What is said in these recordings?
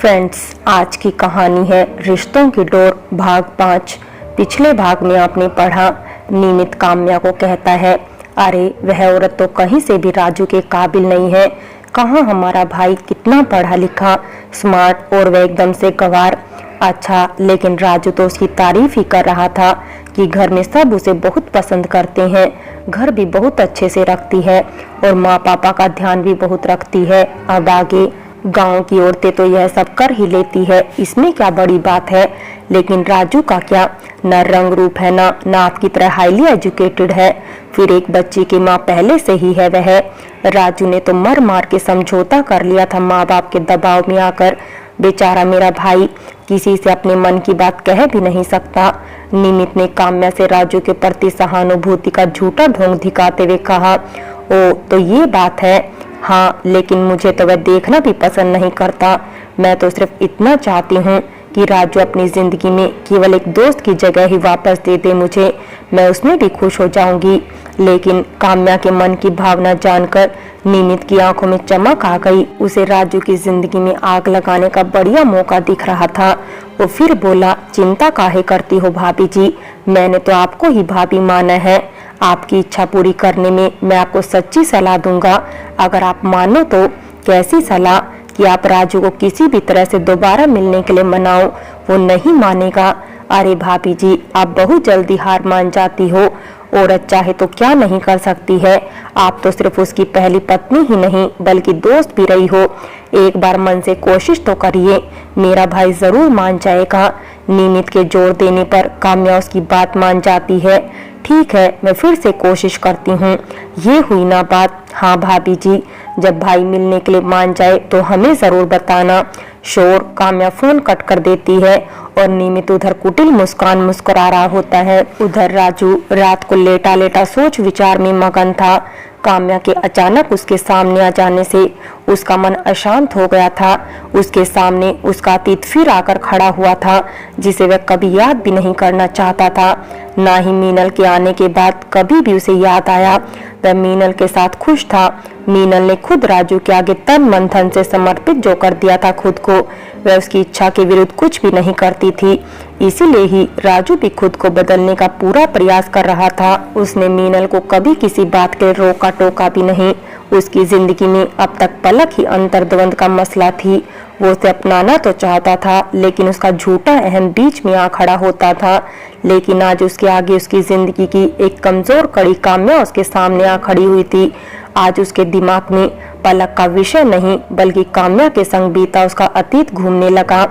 Friends, आज की कहानी है रिश्तों की डोर भाग 5। पिछले भाग में आपने पढ़ा, निमित काम्या को कहता है, अरे वह औरत तो कहीं से भी राजू के काबिल नहीं है। कहाँ हमारा भाई कितना पढ़ा लिखा, स्मार्ट और वह एकदम से गंवार। अच्छा, लेकिन राजू तो उसकी तारीफ ही कर रहा था कि घर में सब उसे बहुत पसंद करते हैं, घर भी बहुत अच्छे से रखती है और माँ पापा का ध्यान भी बहुत रखती है। अब आगे गांव की औरतें तो यह सब कर ही लेती है, इसमें क्या बड़ी बात है। लेकिन राजू का क्या, न रंग रूप है ना आपकी तरह हाईली एजुकेटेड है, फिर एक बच्चे की माँ पहले से ही है वह। राजू ने तो मर मार के समझौता कर लिया था माँ बाप के दबाव में आकर। बेचारा मेरा भाई किसी से अपने मन की बात कह भी नहीं सकता। निमित ने काम्या से राजू के प्रति सहानुभूति का झूठा ढोंग दिखाते हुए कहा, ओ तो ये बात है। हाँ, लेकिन मुझे तो वह देखना भी पसंद नहीं करता। मैं तो सिर्फ इतना चाहती हूँ कि राजू अपनी जिंदगी में केवल एक दोस्त की जगह ही वापस दे दे मुझे, मैं उसमें भी खुश हो जाऊंगी। लेकिन काम्या के मन की भावना जानकर निमित की आंखों में चमक आ गई। उसे राजू की जिंदगी में आग लगाने का बढ़िया मौका दिख रहा था। वो फिर बोला, चिंता काहे करती हो भाभी जी, मैंने तो आपको ही भाभी माना है। आपकी इच्छा पूरी करने में मैं आपको सच्ची सलाह दूंगा, अगर आप मानो तो। कैसी सलाह? कि आप राजू को किसी भी तरह से दोबारा मिलने के लिए मनाओ। वो नहीं मानेगा। अरे भाभी जी, आप बहुत जल्दी हार मान जाती हो। औरत चाहे तो क्या नहीं कर सकती है। आप तो सिर्फ उसकी पहली पत्नी ही नहीं बल्कि दोस्त भी रही हो। एक बार मन से कोशिश तो करिए, मेरा भाई जरूर मान जाएगा। निमित के जोर देने पर काम्या उसकी बात मान जाती है। ठीक है, मैं फिर से कोशिश करती हूँ। ये हुई ना बात। हाँ भाभी जी, जब भाई मिलने के लिए मान जाए तो हमें जरूर बताना। शोर काम्या फोन कट कर देती है और निमित उधर कुटिल मुस्कान मुस्कुरा रहा होता है। उधर राजू रात को लेटा लेटा सोच विचार में मगन था। काम्या के अचानक उसके सामने आ जाने से उसका मन अशांत हो गया था। उसके सामने उसका अतीत फिर आकर खड़ा हुआ था, जिसे वह कभी याद भी नहीं करना चाहता था। ना ही मीनल के आने के बाद कभी भी उसे याद आया। वह मीनल के साथ खुश था। मीनल ने खुद राजू के आगे तन मन धन से समर्पित जो कर दिया था खुद को, वह उसकी इच्छा के विरुद्ध कुछ भी नहीं करती थी। इसीलिए ही राजू भी खुद को बदलने का पूरा प्रयास कर रहा था। उसने मीनल को कभी किसी बात के रोका टोका भी नहीं। उसकी जिंदगी में अब तक पलक ही अंतर्द्वंद का मसला थी। वो उसे अपनाना तो चाहता था, लेकिन उसका झूठा अहम बीच में आ खड़ा होता था। लेकिन आज उसके आगे उसकी जिंदगी की एक कमजोर कड़ी काम्या उसके सामने आ खड़ी हुई थी। आज उसके दिमाग में पलक का विषय नहीं बल्कि काम्या के संग बीता उसका अतीत घूमने लगा।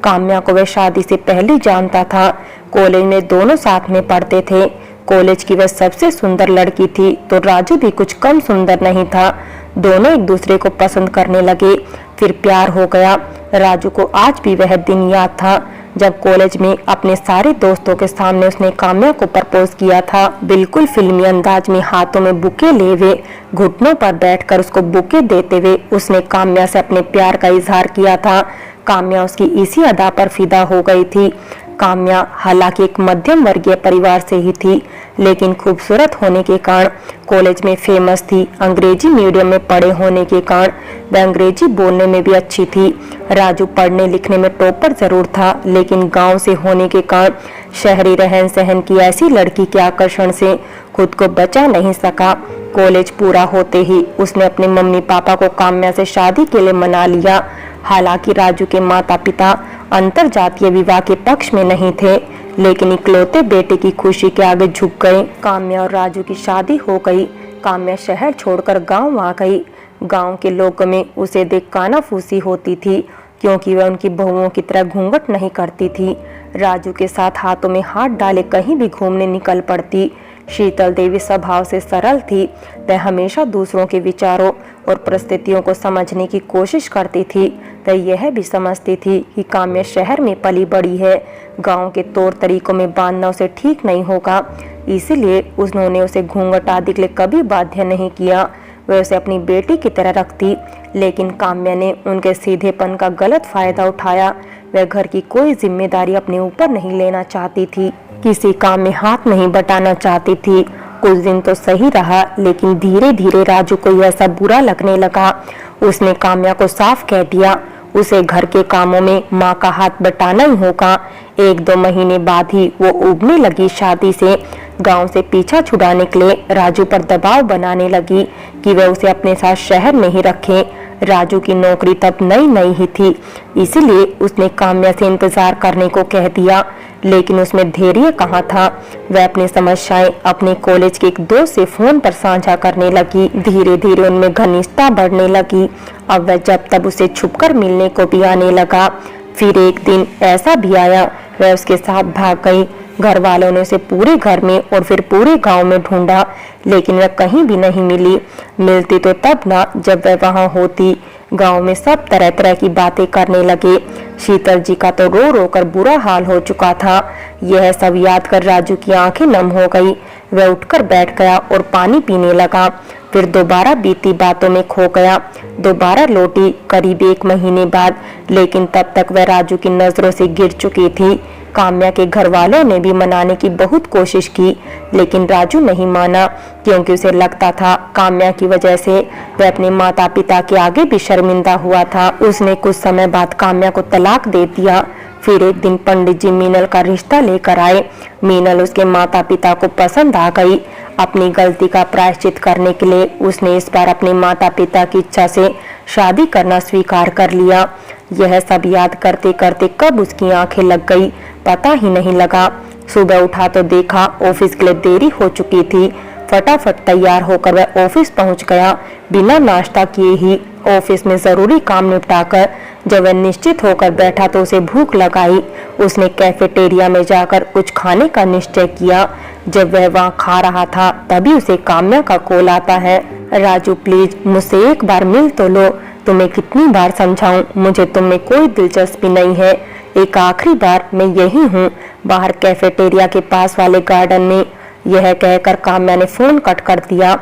काम्या को वह शादी से पहले जानता था। कॉलेज में दोनों साथ में पढ़ते थे। कॉलेज की वह सबसे सुंदर लड़की थी तो राजू भी कुछ कम सुंदर नहीं था। दोनों एक दूसरे को पसंद करने लगे, फिर प्यार हो गया। राजू को आज भी वह दिन याद था जब कॉलेज में अपने सारे दोस्तों के सामने उसने काम्या को प्रपोज किया था। बिल्कुल फिल्मी अंदाज में हाथों में बुके ले हुए घुटनों पर बैठकर उसको बुके देते हुए उसने काम्या से अपने प्यार का इजहार किया था। काम्या उसकी इसी अदा पर फिदा हो गई थी। काम्या हालांकि एक मध्यम वर्गीय परिवार से ही थी, लेकिन खूबसूरत होने के कारण कॉलेज में फेमस थी। अंग्रेजी मीडियम में पढ़े होने के कारण वह अंग्रेजी बोलने में भी अच्छी थी। राजू पढ़ने लिखने में टॉपर जरूर था, लेकिन गांव से होने के कारण शहरी रहन सहन की ऐसी लड़की के आकर्षण से खुद को बचा नहीं सका। कॉलेज पूरा होते ही उसने अपने मम्मी पापा को काम्या से शादी के लिए मना लिया। हालांकि राजू के माता पिता अंतर जातीय विवाह के पक्ष में नहीं थे, लेकिन इकलौते बेटे की खुशी के आगे झुक गए। काम्या और राजू की शादी हो गई। काम्या शहर छोड़कर गांव आ गई। गांव के लोगों में उसे देख कानाफूसी होती थी, क्योंकि वह उनकी बहुओं की तरह घूंघट नहीं करती थी। राजू के साथ हाथों में हाथ डाले कहीं भी घूमने निकल पड़ती। शीतल देवी स्वभाव से सरल थी। वह हमेशा दूसरों के विचारों और परिस्थितियों को समझने की कोशिश करती थी। वह यह भी समझती थी कि काम्या शहर में पली बड़ी है, गांव के तौर तरीकों में बांधना उसे ठीक नहीं होगा। इसीलिए उन्होंने उसे घूंघट आदि के लिए कभी बाध्य नहीं किया। वह उसे अपनी बेटी की तरह रखती। लेकिन काम्या ने उनके सीधेपन का गलत फायदा उठाया। वह घर की कोई जिम्मेदारी अपने ऊपर नहीं लेना चाहती थी, किसी काम में हाथ नहीं बटाना चाहती थी। कुछ दिन तो सही रहा, लेकिन धीरे धीरे राजू को यह सब बुरा लगने लगा। उसने काम्या को साफ कह दिया, उसे घर के कामों में माँ का हाथ बटाना ही होगा। 1-2 महीने बाद ही वो उबने लगी शादी से गांव से पीछा छुड़ाने के लिए राजू पर दबाव बनाने लगी कि वह उसे अपने साथ शहर में ही रखे। राजू की नौकरी तब नई नई ही थी, इसीलिए उसने काम्या से इंतजार करने को कह दिया, लेकिन उसमें धैर्य कहाँ था। वह अपनी समस्याएं अपने कॉलेज के एक दोस्त से फोन पर साझा करने लगी। धीरे धीरे उनमें घनिष्ठता बढ़ने लगी। अब वह जब तब उसे छुपकर मिलने को भी आने लगा। फिर एक दिन ऐसा भी आया, वह उसके साथ भाग गई। घर वालों ने उसे पूरे घर में और फिर पूरे गांव में ढूंढा, लेकिन वह कहीं भी नहीं मिली। मिलती तो तब ना जब वह वहां होती। गांव में सब तरह तरह की बातें करने लगे। शीतल जी का तो रो रो कर बुरा हाल हो चुका था। यह सब याद कर राजू की आंखें नम हो गई। वह उठकर बैठ गया और पानी पीने लगा। फिर दोबारा बीती बातों में खो गया। दोबारा लौटी करीब 1 महीने बाद, लेकिन तब तक वह राजू की नजरों से गिर चुकी थी। काम्या के घर वालों ने भी मनाने की बहुत कोशिश की, लेकिन राजू नहीं माना, क्योंकि उसे लगता था काम्या की वजह से वह अपने माता पिता के आगे भी शर्मिंदा हुआ था। उसने कुछ समय बाद काम्या को तलाक दे दिया। फिर एक दिन पंडित जी मीनल का रिश्ता लेकर आए। मीनल उसके माता पिता को पसंद आ गई। अपनी गलती का प्रायश्चित करने के लिए उसने इस बार अपने माता पिता की इच्छा से शादी करना स्वीकार कर लिया। यह सब याद करते करते कब उसकी आंखें लग गई पता ही नहीं लगा। सुबह उठा तो देखा ऑफिस के लिए देरी हो चुकी थी। फटाफट तैयार होकर वह ऑफिस पहुंच गया। बिना नाश्ता किए ही ऑफिस में जरूरी काम निपटाकर जब वह निश्चित होकर बैठा तो उसे भूख लगाई। उसने कैफेटेरिया में जाकर कुछ खाने का निश्चय किया। जब वह वहां खा रहा था तभी उसे काम्या का कॉल आता है। राजू प्लीज मुझसे एक बार मिल तो लो। तुम्हें कितनी बार समझाऊं, मुझे तुम में कोई दिलचस्पी नहीं है। एक आखिरी बार मैं यही हूँ, बाहर कैफेटेरिया के पास वाले गार्डन में। यह कहकर काम्या ने फोन कट कर दिया।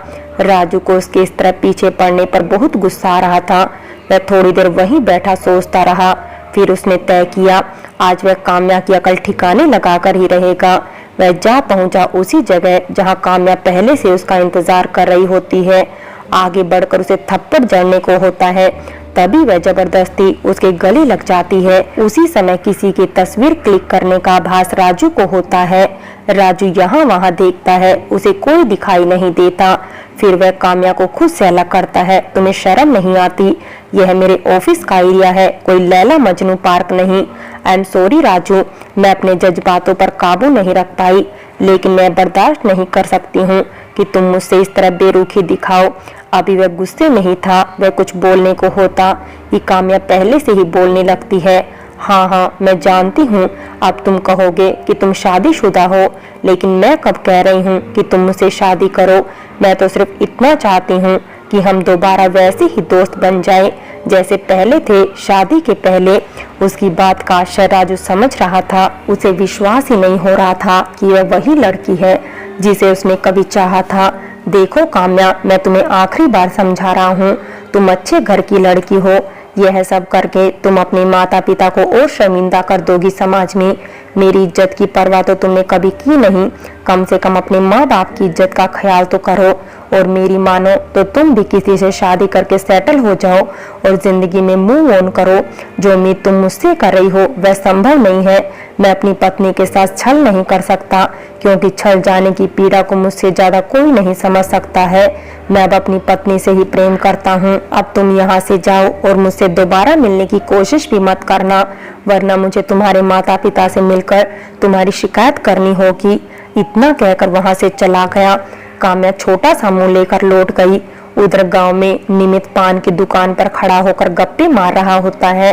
राजू को उसके इस तरह पीछे पड़ने पर बहुत गुस्सा आ रहा था। वह थोड़ी देर वहीं बैठा सोचता रहा। फिर उसने तय किया आज वह काम्या की अकल ठिकाने लगाकर ही रहेगा। वह जा पहुंचा उसी जगह जहां काम्या पहले से उसका इंतजार कर रही होती है। आगे बढ़कर उसे थप्पड़ जड़ने को होता है, तभी वह जबरदस्ती उसके गले लग जाती है। उसी समय किसी की तस्वीर क्लिक करने का आभास राजू को होता है। राजू यहाँ वहाँ देखता है, उसे कोई दिखाई नहीं देता। फिर वह काम्या को खुद से अलग करता है। तुम्हें शर्म नहीं आती? यह मेरे ऑफिस का एरिया है, कोई लैला मजनू पार्क नहीं। आई एम सॉरी राजू, मैं अपने जज्बातों पर काबू नहीं रख पाई, लेकिन मैं बर्दाश्त नहीं कर सकती हूँ कि तुम मुझसे इस तरह बेरुखी दिखाओ। अभी वह गुस्से में ही था, वह कुछ बोलने को होता कि काम्या पहले से ही बोलने लगती है। हाँ, मैं जानती हूँ अब तुम कहोगे कि तुम शादीशुदा हो, लेकिन मैं कब कह रही हूँ कि तुम मुझसे शादी करो। मैं तो सिर्फ इतना चाहती हूँ कि हम दोबारा वैसे ही दोस्त बन जाएं जैसे पहले थे, शादी के पहले। उसकी बात का आशय राजू समझ रहा था। उसे विश्वास ही नहीं हो रहा था कि यह वही लड़की है जिसे उसने कभी चाहा था। देखो काम्या, मैं तुम्हें आखिरी बार समझा रहा हूँ, तुम अच्छे घर की लड़की हो। यह सब करके तुम अपने माता पिता को और शर्मिंदा कर दोगी समाज में। मेरी इज्जत की परवाह तो तुमने कभी की नहीं। कम से कम अपने माँ बाप की इज्जत का ख्याल तो करो। और मेरी मानो तो तुम भी किसी से शादी करके सेटल हो जाओ और जिंदगी में मूव ऑन करो। जो उम्मीद तुम मुझसे कर रही हो वह संभव नहीं है। मैं अपनी पत्नी के साथ छल नहीं कर सकता, क्योंकि छल जाने की पीड़ा को मुझसे ज्यादा कोई नहीं समझ सकता है। मैं अब अपनी पत्नी से ही प्रेम करता हूँ। अब तुम यहाँ से जाओ और मुझसे दोबारा मिलने की कोशिश भी मत करना, वरना मुझे तुम्हारे माता पिता से मिलकर तुम्हारी शिकायत करनी होगी। इतना कहकर वहां से चला गया। काम्या छोटा सा मुंह लेकर लौट गई। उधर गांव में निमित पान की दुकान पर खड़ा होकर गप्पे मार रहा होता है।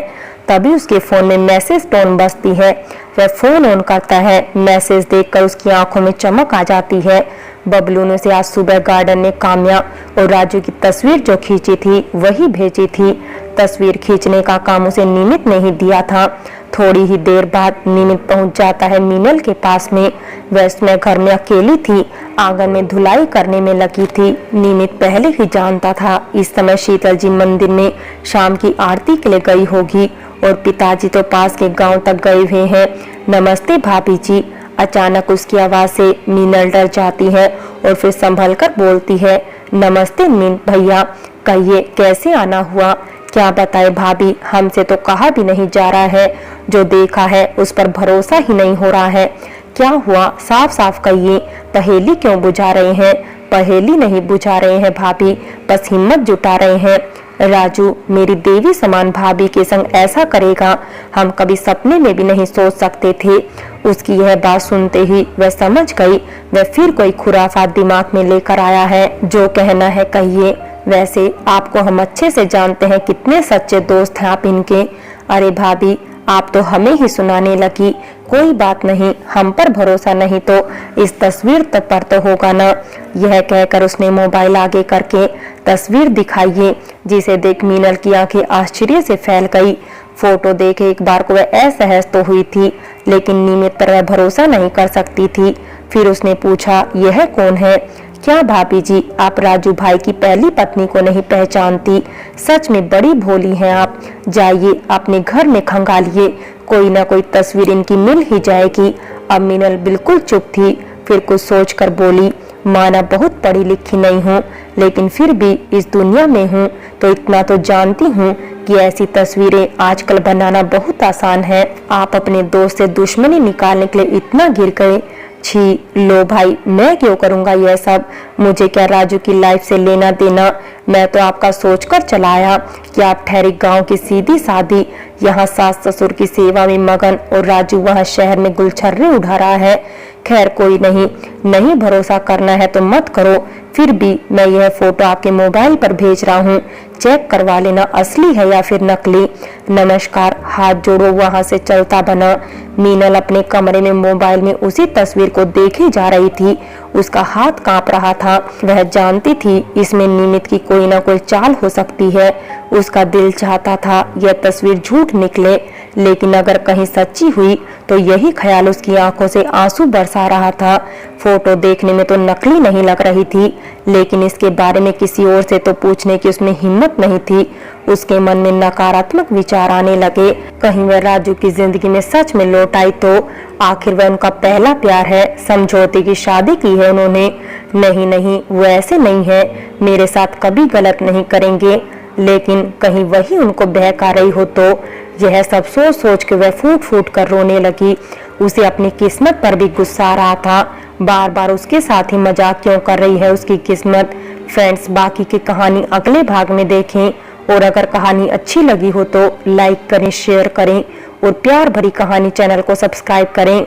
तभी उसके फोन में मैसेज टोन बजती है। वह फोन ऑन करता है। मैसेज देखकर उसकी आंखों में चमक आ जाती है। बबलू ने उसे आज सुबह गार्डन में काम्या और राजू की तस्वीर जो खींची थी वही भेजी थी। तस्वीर खींचने का काम उसे निमित ने ही दिया था। थोड़ी ही देर बाद निमित पहुंच जाता है मीनल के पास में। वह उसमें घर में अकेली थी, आंगन में धुलाई करने में लगी थी। निमित पहले ही जानता था इस समय शीतल जी मंदिर में शाम की आरती के लिए गई होगी और पिताजी तो पास के गांव तक गए हुए हैं। नमस्ते भाभी जी। अचानक उसकी आवाज से मीनल डर जाती है और फिर संभल कर बोलती है, नमस्ते मीन भैया, कहिए कैसे आना हुआ? क्या बताए भाभी, हमसे तो कहा भी नहीं जा रहा है, जो देखा है उस पर भरोसा ही नहीं हो रहा है। क्या हुआ, साफ साफ कहिए, पहेली क्यों बुझा रहे हैं? पहेली नहीं बुझा रहे हैं भाभी, बस हिम्मत जुटा रहे हैं। राजू मेरी देवी समान भाभी के संग ऐसा करेगा, हम कभी सपने में भी नहीं सोच सकते थे। उसकी यह बात सुनते ही वह समझ गई, वह फिर कोई खुराफात दिमाग में लेकर आया है। जो कहना है कहिए। वैसे आपको हम अच्छे से जानते हैं, कितने सच्चे दोस्त हैं आप इनके। अरे भाभी, आप तो हमें ही सुनाने लगी। कोई बात नहीं, हम पर भरोसा नहीं तो इस तस्वीर पर तो होगा ना। यह कहकर उसने मोबाइल आगे करके तस्वीर दिखाइए, जिसे देख मीनल की आंखें आश्चर्य से फैल गई। फोटो देखे एक बार को वह असहज तो हुई थी, लेकिन नियमित पर वह भरोसा नहीं कर सकती थी। फिर उसने पूछा, यह कौन है? क्या भाभी जी, आप राजू भाई की पहली पत्नी को नहीं पहचानती? सच में बड़ी भोली हैं आप। जाइए अपने घर में खंगालिए, कोई ना कोई तस्वीर इनकी मिल ही जाएगी। अब मीनल बिल्कुल चुप थी, फिर कुछ सोचकर बोली, माना बहुत पढ़ी लिखी नहीं हूँ, लेकिन फिर भी इस दुनिया में हूँ तो इतना तो जानती हूँ कि ऐसी तस्वीरें आजकल बनाना बहुत आसान है। आप अपने दोस्त से दुश्मनी निकालने के लिए इतना गिर गए। छी, लो भाई, मैं क्यों करूंगा यह सब? मुझे क्या राजू की लाइफ से लेना देना? मैं तो आपका सोचकर चलाया कि आप ठहरी गांव की सीधी सादी, यहाँ सास ससुर की सेवा में मगन, और राजू वहाँ शहर में गुलछर्रे उड़ा रहा है। खैर कोई नहीं, नहीं भरोसा करना है तो मत करो। फिर भी मैं यह फोटो आपके मोबाइल पर भेज रहा हूँ, चेक करवा लेना असली है या फिर नकली। नमस्कार, हाथ जोड़ो वहां से चलता बना। मीनल अपने कमरे में मोबाइल में उसी तस्वीर को देखी जा रही थी। उसका हाथ कांप रहा था। वह जानती थी इसमें निमित की कोई ना कोई चाल हो सकती है। उसका दिल चाहता था यह तस्वीर झूठ निकले, लेकिन अगर कहीं सच्ची हुई तो यही ख्याल उसकी आंखों से आंसू बरसा रहा था। फोटो देखने में तो नकली नहीं लग रही थी, लेकिन इसके बारे में किसी और से तो पूछने की उसमें हिम्मत नहीं थी। उसके मन में नकारात्मक विचार आने लगे। कहीं वह राजू की जिंदगी में सच में लौट आई तो? आखिर वह उनका पहला प्यार है, समझौते की शादी की है उन्होंने। नहीं नहीं, वो ऐसे नहीं है, मेरे साथ कभी गलत नहीं करेंगे। लेकिन कहीं वही उनको बहका रही हो तो? यह सब सोच सोच के वह फूट फूट कर रोने लगी। उसे अपनी किस्मत पर भी गुस्सा आ रहा था। बार बार उसके साथ ही मजाक क्यों कर रही है उसकी किस्मत। फ्रेंड्स, बाकी की कहानी अगले भाग में देखें, और अगर कहानी अच्छी लगी हो तो लाइक करें, शेयर करें, और प्यार भरी कहानी चैनल को सब्सक्राइब करें।